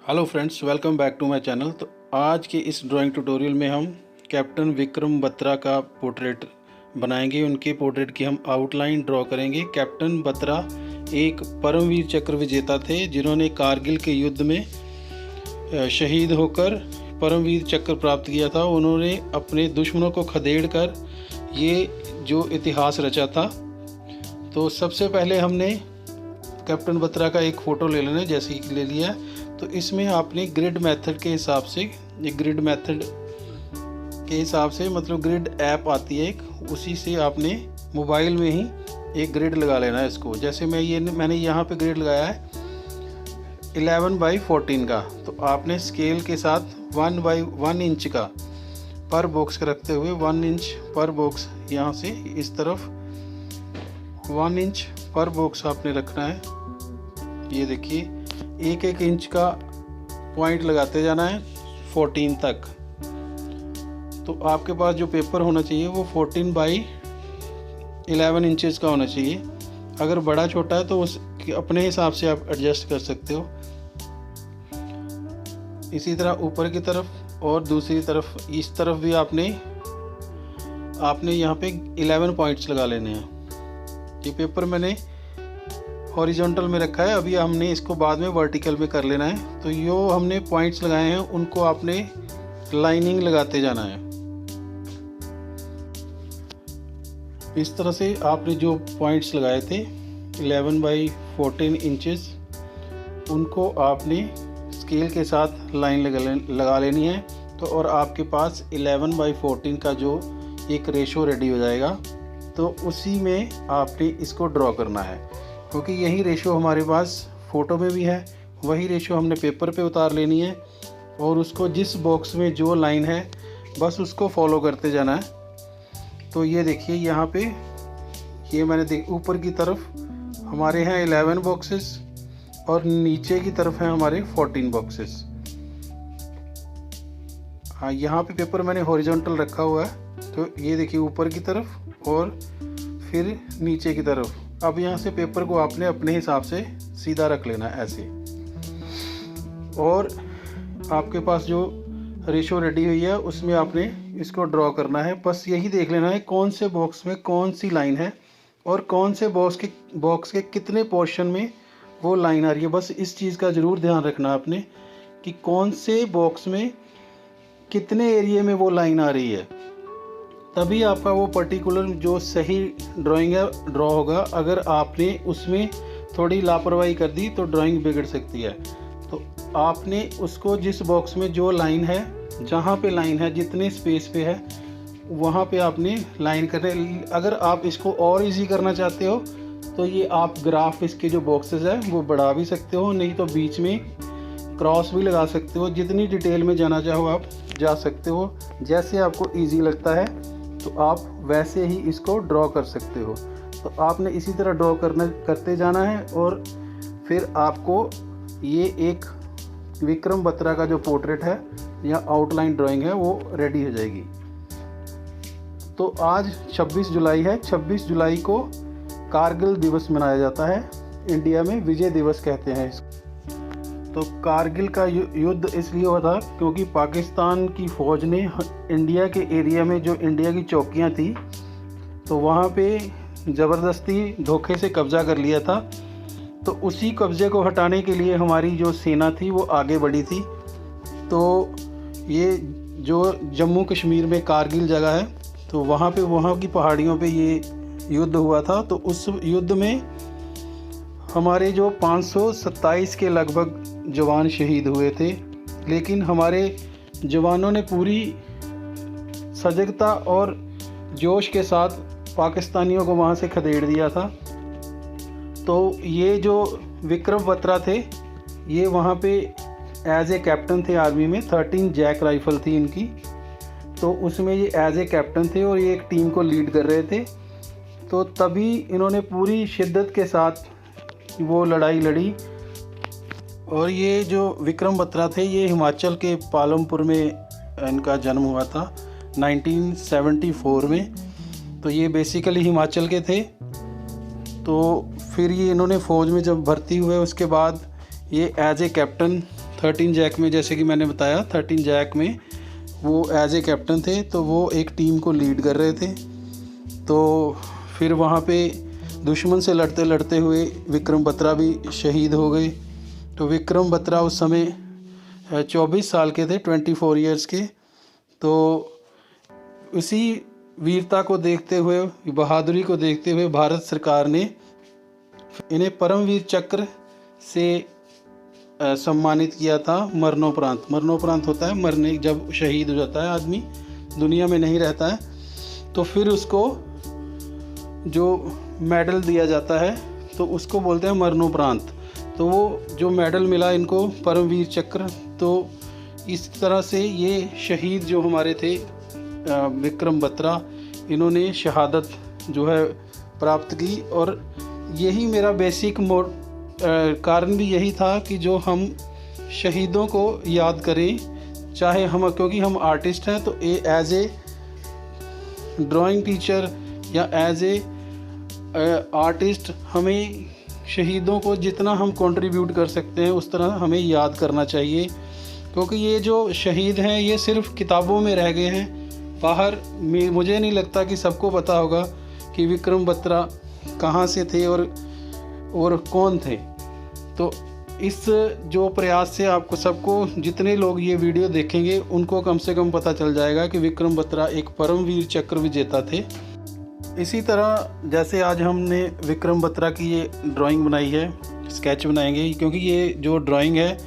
Hello friends, welcome back to my channel. तो आज के इस ड्राइंग ट्यूटोरियल में हम कैप्टन विक्रम बत्रा का पोर्ट्रेट बनाएंगे। उनके पोर्ट्रेट की हम आउटलाइन ड्रॉ करेंगे। कैप्टन बत्रा एक परमवीर चक्र विजेता थे, जिन्होंने कारगिल के युद्ध में शहीद होकर परमवीर चक्र प्राप्त किया था। उन्होंने अपने दुश्मनों को खदेड़ कर ये जो इतिहास रचा था। तो सबसे पहले हमने कैप्टन बत्रा का एक फ़ोटो ले लेना, जैसे कि ले लिया। तो इसमें आपने ग्रिड मेथड के हिसाब से, एक ग्रिड मेथड के हिसाब से मतलब ग्रिड ऐप आती है एक, उसी से आपने मोबाइल में ही एक ग्रिड लगा लेना है इसको। जैसे मैंने यहाँ पे ग्रिड लगाया है 11x14 का। तो आपने स्केल के साथ 1x1 इंच का पर बॉक्स का रखते हुए 1 इंच पर बॉक्स यहाँ से इस तरफ 1 इंच पर बॉक्स आपने रखना है। ये देखिए, एक एक इंच का पॉइंट लगाते जाना है 14 तक। तो आपके पास जो पेपर होना चाहिए वो 14x11 इंचेस का होना चाहिए। अगर बड़ा छोटा है तो उस अपने हिसाब से आप एडजस्ट कर सकते हो। इसी तरह ऊपर की तरफ और दूसरी तरफ, इस तरफ भी आपने यहाँ पे 11 पॉइंट्स लगा लेने हैं। ये पेपर मैंने हॉरिजॉन्टल में रखा है, अभी हमने इसको बाद में वर्टिकल में कर लेना है। तो यो हमने पॉइंट्स लगाए हैं, उनको आपने लाइनिंग लगाते जाना है। इस तरह से आपने जो पॉइंट्स लगाए थे 11x14 इंचेस, उनको आपने स्केल के साथ लाइन लगा लेनी है। तो और आपके पास 11x14 का जो एक रेशो रेडी हो जाएगा, तो उसी में आपने इसको ड्रॉ करना है। क्योंकि यही रेशो हमारे पास फ़ोटो में भी है, वही रेशो हमने पेपर पे उतार लेनी है। और उसको जिस बॉक्स में जो लाइन है बस उसको फॉलो करते जाना है। तो ये देखिए, यहाँ पे ये मैंने ऊपर की तरफ हमारे हैं 11 बॉक्सेस और नीचे की तरफ हैं हमारे 14 बॉक्सेस। हाँ, यहाँ पे पेपर मैंने हॉरिजॉन्टल रखा हुआ है। तो ये देखिए, ऊपर की तरफ और फिर नीचे की तरफ। अब यहाँ से पेपर को आपने अपने हिसाब से सीधा रख लेना है ऐसे। और आपके पास जो रेशो रेडी हुई है उसमें आपने इसको ड्रॉ करना है। बस यही देख लेना है कौन से बॉक्स में कौन सी लाइन है और कौन से बॉक्स के कितने पोर्शन में वो लाइन आ रही है। बस इस चीज़ का ज़रूर ध्यान रखना आपने कि कौन से बॉक्स में कितने एरिया में वो लाइन आ रही है, तभी आपका वो पर्टिकुलर जो सही ड्राइंग है ड्रॉ होगा। अगर आपने उसमें थोड़ी लापरवाही कर दी तो ड्राइंग बिगड़ सकती है। तो आपने उसको जिस बॉक्स में जो लाइन है, जहाँ पे लाइन है, जितने स्पेस पे है, वहाँ पे आपने लाइन करने। अगर आप इसको और इजी करना चाहते हो तो ये आप ग्राफ इसके जो बॉक्सेस है वो बढ़ा भी सकते हो, नहीं तो बीच में क्रॉस भी लगा सकते हो। जितनी डिटेल में जाना चाहो आप जा सकते हो, जैसे आपको ईजी लगता है तो आप वैसे ही इसको ड्रॉ कर सकते हो। तो आपने इसी तरह ड्रॉ करते जाना है और फिर आपको ये एक विक्रम बत्रा का जो पोर्ट्रेट है या आउटलाइन ड्राइंग है वो रेडी हो जाएगी। तो आज 26 जुलाई है। 26 जुलाई को कारगिल दिवस मनाया जाता है। इंडिया में विजय दिवस कहते हैं इसको। तो कारगिल का युद्ध इसलिए हुआ था क्योंकि पाकिस्तान की फ़ौज ने इंडिया के एरिया में जो इंडिया की चौकियां थी, तो वहाँ पे ज़बरदस्ती धोखे से कब्ज़ा कर लिया था। तो उसी कब्ज़े को हटाने के लिए हमारी जो सेना थी वो आगे बढ़ी थी। तो ये जो जम्मू कश्मीर में कारगिल जगह है, तो वहाँ की पहाड़ियों पे ये युद्ध हुआ था। तो उस युद्ध में हमारे जो 527 के लगभग जवान शहीद हुए थे, लेकिन हमारे जवानों ने पूरी सजगता और जोश के साथ पाकिस्तानियों को वहाँ से खदेड़ दिया था। तो ये जो विक्रम बत्रा थे, ये वहाँ पे एज ए कैप्टन थे आर्मी में। 13 जैक राइफल थी इनकी, तो उसमें ये एज ए कैप्टन थे और ये एक टीम को लीड कर रहे थे। तो तभी इन्होंने पूरी शिद्दत के साथ वो लड़ाई लड़ी। और ये जो विक्रम बत्रा थे, ये हिमाचल के पालमपुर में इनका जन्म हुआ था 1974 में। तो ये बेसिकली हिमाचल के थे। तो फिर ये इन्होंने फ़ौज में जब भर्ती हुए उसके बाद ये एज ए कैप्टन 13 जैक में, जैसे कि मैंने बताया 13 जैक में वो एज ए कैप्टन थे, तो वो एक टीम को लीड कर रहे थे। तो फिर वहाँ पे दुश्मन से लड़ते लड़ते हुए विक्रम बत्रा भी शहीद हो गए। तो विक्रम बत्रा उस समय 24 साल के थे, 24 ईयर्स के। तो उसी वीरता को देखते हुए, बहादुरी को देखते हुए भारत सरकार ने इन्हें परमवीर चक्र से सम्मानित किया था मरणोपरांत। मरणोपरांत होता है मरने, जब शहीद हो जाता है आदमी, दुनिया में नहीं रहता है, तो फिर उसको जो मेडल दिया जाता है तो उसको बोलते हैं मरणोपरांत। तो वो जो मेडल मिला इनको परमवीर चक्र, तो इस तरह से ये शहीद जो हमारे थे विक्रम बत्रा, इन्होंने शहादत जो है प्राप्त की। और यही मेरा बेसिक कारण भी यही था कि जो हम शहीदों को याद करें, चाहे हम, क्योंकि हम आर्टिस्ट हैं, तो एज ए ड्राइंग टीचर या एज ए आर्टिस्ट हमें शहीदों को जितना हम कंट्रीब्यूट कर सकते हैं उस तरह हमें याद करना चाहिए। क्योंकि ये जो शहीद हैं ये सिर्फ किताबों में रह गए हैं, बाहर में मुझे नहीं लगता कि सबको पता होगा कि विक्रम बत्रा कहाँ से थे और कौन थे। तो इस जो प्रयास से आपको सबको, जितने लोग ये वीडियो देखेंगे उनको कम से कम पता चल जाएगा कि विक्रम बत्रा एक परमवीर चक्र विजेता थे। इसी तरह जैसे आज हमने विक्रम बत्रा की ये ड्राइंग बनाई है, स्केच बनाएंगे, क्योंकि ये जो ड्राइंग है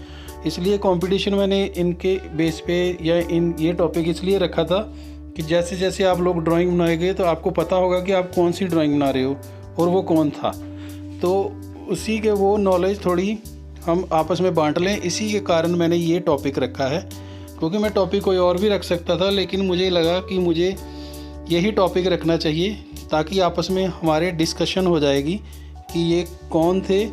इसलिए कंपटीशन मैंने इनके बेस पे या ये टॉपिक इसलिए रखा था कि जैसे जैसे आप लोग ड्राइंग बनाएंगे तो आपको पता होगा कि आप कौन सी ड्राइंग बना रहे हो और वो कौन था। तो उसी के वो नॉलेज थोड़ी हम आपस में बांट लें, इसी के कारण मैंने ये टॉपिक रखा है। क्योंकि मैं टॉपिक कोई और भी रख सकता था, लेकिन मुझे लगा कि मुझे यही टॉपिक रखना चाहिए ताकि आपस में हमारे डिस्कशन हो जाएगी कि ये कौन थे।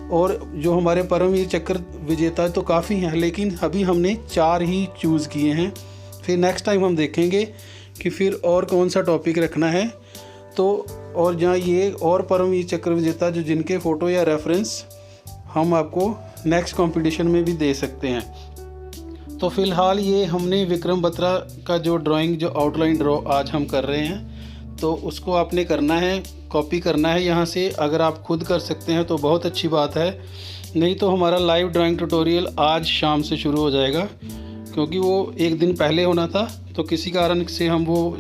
और जो हमारे परमवीर चक्र विजेता तो काफ़ी हैं, लेकिन अभी हमने 4 ही चूज़ किए हैं। फिर नेक्स्ट टाइम हम देखेंगे कि फिर और कौन सा टॉपिक रखना है। तो और जहाँ ये और परमवीर चक्र विजेता जो जिनके फ़ोटो या रेफरेंस हम आपको नेक्स्ट कंपटीशन में भी दे सकते हैं। तो फ़िलहाल ये हमने विक्रम बत्रा का जो ड्राइंग, जो आउटलाइन ड्रॉ आज हम कर रहे हैं, तो उसको आपने करना है, कॉपी करना है यहाँ से। अगर आप खुद कर सकते हैं तो बहुत अच्छी बात है, नहीं तो हमारा लाइव ड्राइंग ट्यूटोरियल आज शाम से शुरू हो जाएगा। क्योंकि वो एक दिन पहले होना था, तो किसी कारण से हम वो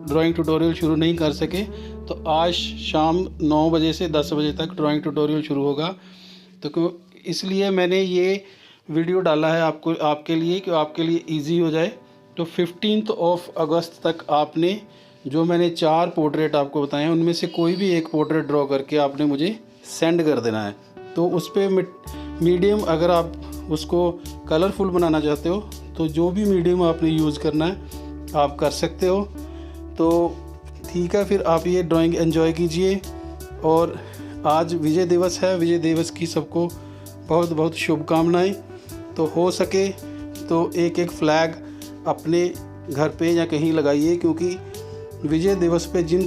ड्राइंग ट्यूटोरियल शुरू नहीं कर सके। तो आज शाम 9 बजे से 10 बजे तक ड्राइंग ट्यूटोरियल शुरू होगा। तो इसलिए मैंने ये वीडियो डाला है आपके लिए कि आपके लिए इजी हो जाए। तो 15 अगस्त तक आपने जो मैंने 4 पोर्ट्रेट आपको बताए हैं उनमें से कोई भी एक पोर्ट्रेट ड्रॉ करके आपने मुझे सेंड कर देना है। तो उस पर मीडियम, अगर आप उसको कलरफुल बनाना चाहते हो तो जो भी मीडियम आपने यूज़ करना है आप कर सकते हो। तो ठीक है, फिर आप ये ड्राइंग एंजॉय कीजिए। और आज विजय दिवस है, विजय दिवस की सबको बहुत बहुत शुभकामनाएं। तो हो सके तो एक एक फ्लैग अपने घर पे या कहीं लगाइए, क्योंकि विजय दिवस पे जिन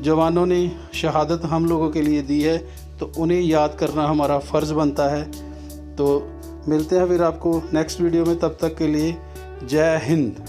जवानों ने शहादत हम लोगों के लिए दी है तो उन्हें याद करना हमारा फ़र्ज़ बनता है। तो मिलते हैं फिर आपको नेक्स्ट वीडियो में, तब तक के लिए जय हिंद।